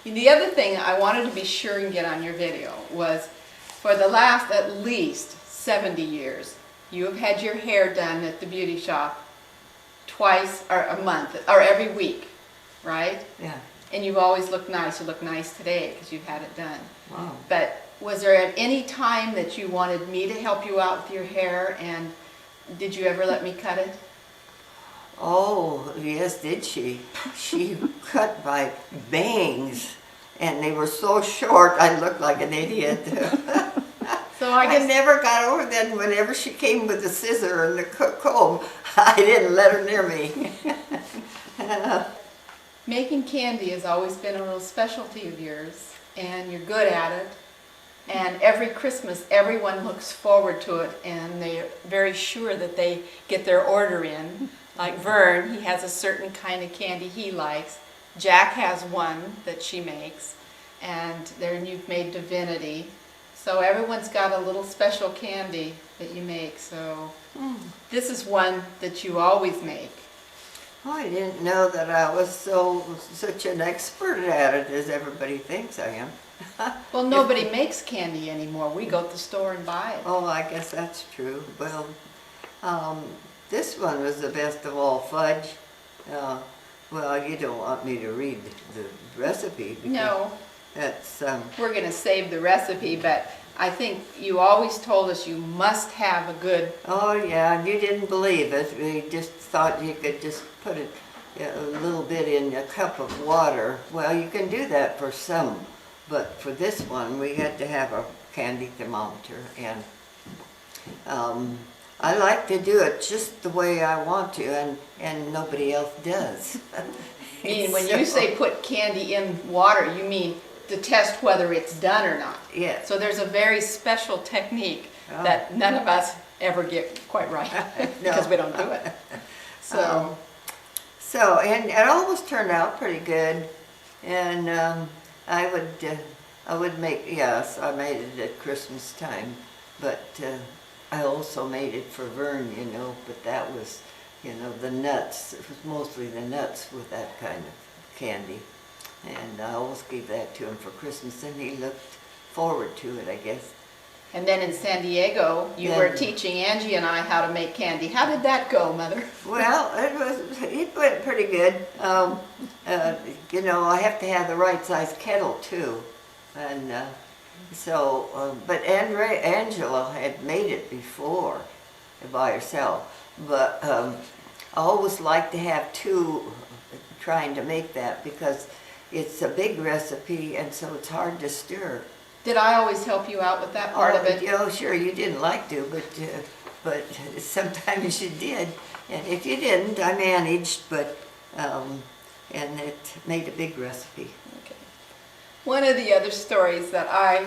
The other thing I wanted to be sure and get on your video was, for the last at least 70 years, you have had your hair done at the beauty shop twice or a month or every week, right? Yeah. And you've always looked nice. You look nice today because you've had it done. Wow. But was there at any time that you wanted me to help you out with your hair, and did you ever let me cut it? Oh, yes, did she? She cut my bangs, and they were so short I looked like an idiot. So I I guess never got over that. Whenever she came with the scissor and the comb, I didn't let her near me. making candy has always been a real specialty of yours, and you're good at it. And every Christmas, everyone looks forward to it, and they're very sure that they get their order in. Like Vern, he has a certain kind of candy he likes. Jack has one that she makes, and then you've made Divinity. So everyone's got a little special candy that you make. So this is one that you always make. Oh, I didn't know that I was such an expert at it as everybody thinks I am. Well, nobody makes candy anymore. We go to the store and buy it. Oh, I guess that's true. Well, this one was the best of all fudge. Well, you don't want me to read the recipe. Because No, that's, we're going to save the recipe, but I think you always told us you must have a good... oh yeah, and you didn't believe it. We just thought you could just put it a little bit in a cup of water. Well, you can do that for some, but for this one, we had to have a candy thermometer, and I like to do it just the way I want to, and nobody else does. I mean, when you say put candy in water, you mean to test whether it's done or not. Yes. So there's a very special technique Oh. that none of us ever get quite right because we don't do it. So, And it always turned out pretty good, and I would make, yes, I made it at Christmas time, but I also made it for Vern, you know, but that was, you know, the nuts. It was mostly the nuts with that kind of candy, and I always gave that to him for Christmas, and he looked forward to it, I guess. and then in San Diego, you were teaching Angie and I how to make candy. How did that go, Mother? Well, it went pretty good. You know, I have to have the right size kettle too, and but Angela had made it before by herself. But I always like to have two trying to make that because it's a big recipe, and so it's hard to stir. Did I always help you out with that part of it? Oh, sure, you didn't like to, but sometimes you did. And if you didn't, I managed, but, and it made a big recipe. Okay. One of the other stories that I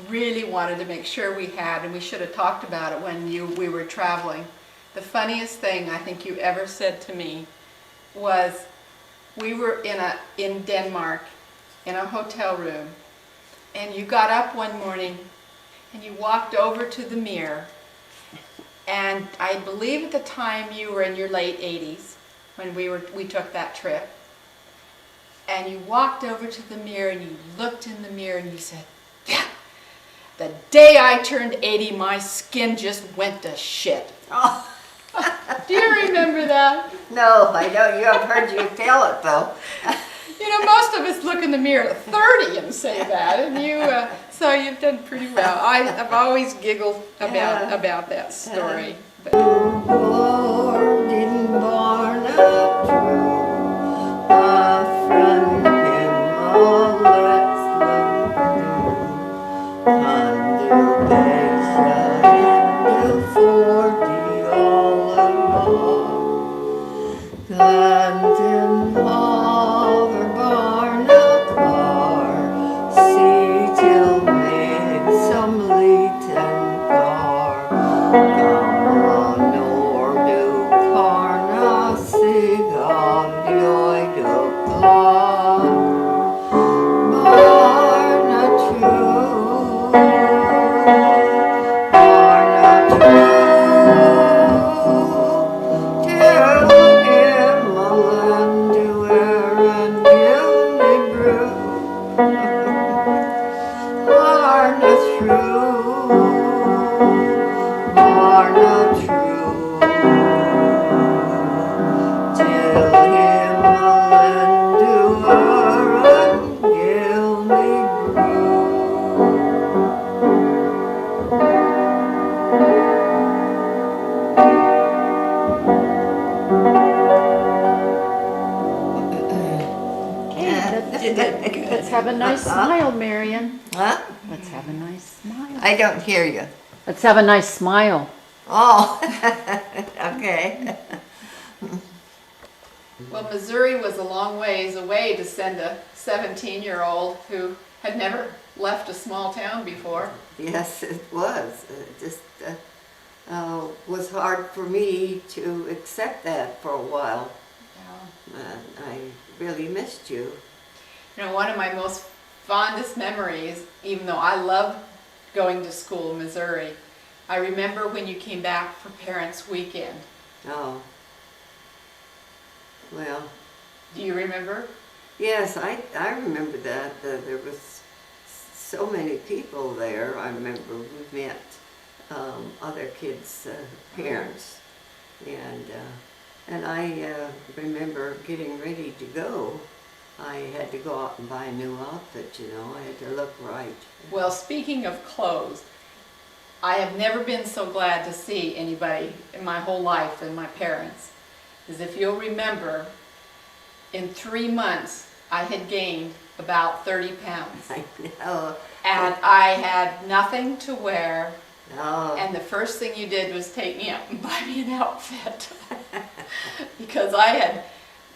really wanted to make sure we had, and we should have talked about it when we were traveling, the funniest thing I think you ever said to me was we were in Denmark in a hotel room, and you got up one morning and you walked over to the mirror, and I believe at the time you were in your late 80s when we took that trip, and you walked over to the mirror and you looked in the mirror and you said, yeah, the day I turned 80 my skin just went to shit. Oh. Do you remember that? No, I know you. I've heard you tell it though. You know, most of us look in the mirror at 30 and say that, and so you've done pretty well. I've always giggled about that story. But. Lord, in born of true, a friend in all that's lovely, under the 40 all along, London hover barn a car, see till mid some Leighton car, nor do Carna sig did. Let's have a nice smile, Marion. Huh? Let's have a nice smile. I don't hear you. Let's have a nice smile. Oh, okay. Well, Missouri was a long ways away to send a 17-year-old who had never left a small town before. Yes, it was. It just was hard for me to accept that for a while. I really missed you. You know, one of my most fondest memories, even though I loved going to school in Missouri, I remember when you came back for Parents' Weekend. Oh. Well, Do you remember? yes, I remember that. There was so many people there. I remember we met other kids' parents, and I remember getting ready to go. I had to go out and buy a new outfit, you know. I had to look right. Well, speaking of clothes, I have never been so glad to see anybody in my whole life than my parents. As if you'll remember, in 3 months, I had gained about 30 pounds. I know. And I had nothing to wear. Oh, And the first thing you did was take me out and buy me an outfit. Because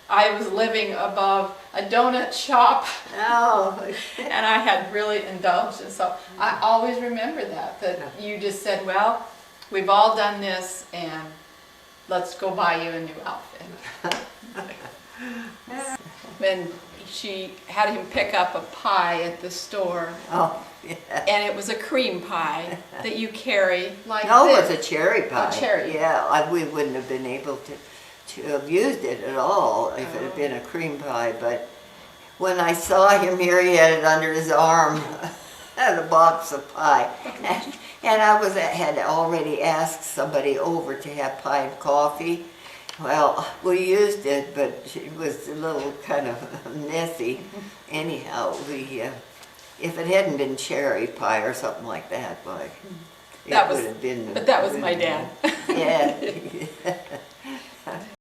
I was living above a donut shop oh. and I had really indulged. And so I always remember that you just said, well, we've all done this and let's go buy you a new outfit. And she had him pick up a pie at the store. Oh, yeah. And it was a cream pie that you carry like No, it this. was a cherry pie. cherry. Yeah, we wouldn't have been able to have used it at all if it had been a cream pie. But when I saw him here, he had it under his arm, had a box of pie. And had already asked somebody over to have pie and coffee. Well, we used it, but it was a little kind of messy. Anyhow, if it hadn't been cherry pie or something like that, boy, That it was- would have been. But that was my dad. Yeah.